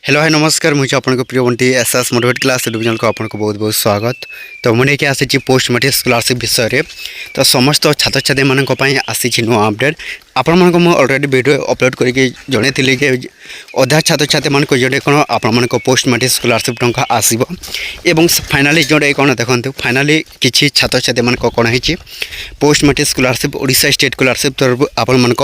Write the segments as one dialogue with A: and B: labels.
A: Hello hi नमस्कार मुझे आपको प्रिय Bunty SS motivate class YouTube channel को आपको बहुत बहुत स्वागत। तो मुझे कि आसी पोस्ट मैट्रिक स्कॉलरशिप विषय में तो समस्त छात्र छात्री मानी आसी नुआ अपडेट आपण मानक मु ऑलरेडी वीडियो अपलोड करके जणे थिली कि अधा छात्र छात्री मानक जोड़े कौन आपण मानक पोस्ट मैट्रिक स्कॉलरशिप टंका आसीबो एवं फाइनाली जोड़े कौन देखंतु फाइनाली किछि छात्र छात्री मानक कौन है post matric scholarship Odisha state scholarship तरफ आपण मानक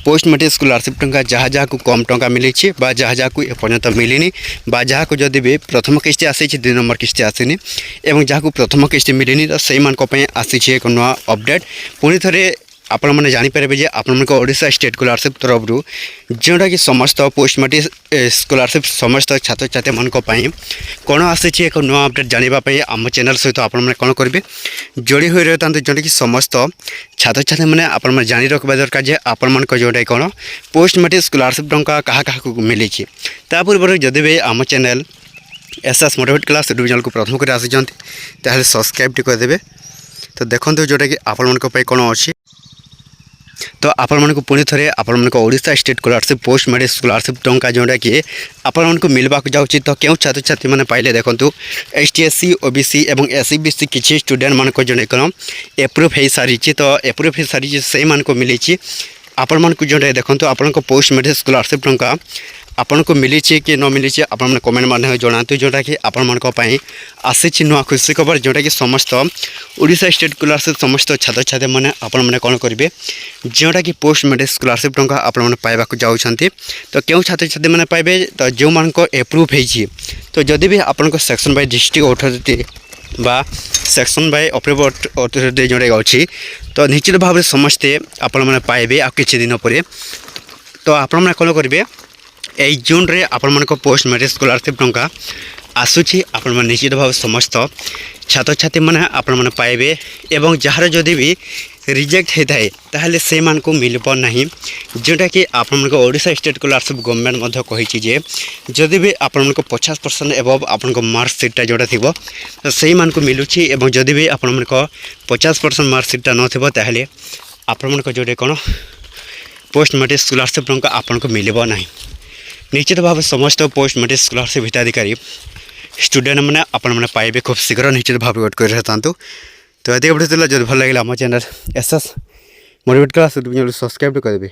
A: पोस्ट मैट्रिक स्कॉलरशिप टंका जहाँ जहाँ को कम टंका मिली जहाँ जहाँ को एपर्यंत मिलनी जहाँ को जदि भी प्रथम किस्ती आसी 2 नंबर किस्ती आसनी एवं जहाँ को प्रथम किस्ती मिलनी तो से आसी एक नुआ अपडेट पुणी थे आपण मैंने जानीपारे जे आपण ओडिशा स्टेट स्कॉलरशिप तरफ जोटा कि समस्त पोस्ट मैट्रिक स्कॉलरशिप समस्त छात्र छात्री मानी कौन आसी एक नुआ अपडेट जानापी आम चैनल सहित आपण कौन करेंगे जोड़ी हुई रही था जोटा कि समस्त छात्र छात्री मैंने आपण जानी रखा दरकार जे आपण मान जोटा कौन पोस्ट मैट्रिक स्कॉलरशिप टंका क्या क्या मिली पूर्व जदि भी आम channel SS motivate class YouTube channel को प्रथम कर आसी सब्सक्राइब टी करदे। तो देखो जोटा कि आपण कौन अच्छी तो आपण मानक पुणी थे आपण मानक Odisha state scholarship post matric scholarship टंका जोटा कि आपण मानक मिलवा जाऊँगी तो क्यों छात्र छात्री मैंने पाइले देखो एसटी ओबीसी और एससी बीसी किसी स्टूडेंट मानक जो कौन एप्रुव हो सारी तो एप्रुव हो सारी से मानक मिली आपण मानक जोटा देखो आपण पोस्ट मैट्रिक स्कॉलरशिप टंका आपन को मिली कि न मिली आपण मैंने कमेंट माध्यम जनातु जोटा कि आपण मानी आसी नुआ खुशी खबर जोटा कि समस्त ओडिशा स्टेट स्कॉलरशिप समस्त छात्र छात्री मैंने आपण मैंने कौन करेंगे जोटा कि पोस्ट मैट्रिक स्कॉलरशिप टंका आपण मैंने पाइबा जाऊँगी तो क्यों छात्र छात्री मैंने पाइबे तो जो मान एप्रुव हो तो जदि भी आपण सेक्शन बाय डिस्ट्रिक्ट अथॉरिटी बा सेक्शन बाय अप्रुव अथॉरिटी जोटा अच्छी तो निश्चित भाव में समस्ते आपण मैंने पाइबे आ किछि दिन पर तो आपण मैंने कौन करेंगे यही जून रे आपण मानक पोस्ट मैट्रिक स्कॉलरशिप टंका आसूची आपण माने निश्चित भाव समस्त छात्र छात्री मैंने आपण माने पाइबे एवं जार जदि भी रिजेक्ट होता है ताहले से मान को मिल नहीं जोटा कि आपण मानक ओडिशा स्टेट स्कॉलरशिप गवर्नमेंट मध्य कही जे जदि भी आपण मानक 50% एबव आपण मार्कसीटा जोटा थी तो से मान को मिलुची एवं जदि भी आपण मानक 50% मार्कसीटा नथिबो ताहले आपण मानक जोटे कौन पोस्ट मैट्रिक स्कॉलरशिप टंका आपण को मिलबो नहीं। निश्चित भाव समस्त पोस्ट मैट्रिक स्कॉलरशिप हिताधिकारी स्टूडेंट मैंने आपण मैंने पाइबे खूब शीघ्र निश्चित भाव वेट कर था। तो ये वीडियो जो भल लगे आम channel SS motivate class subscribe कर देवे।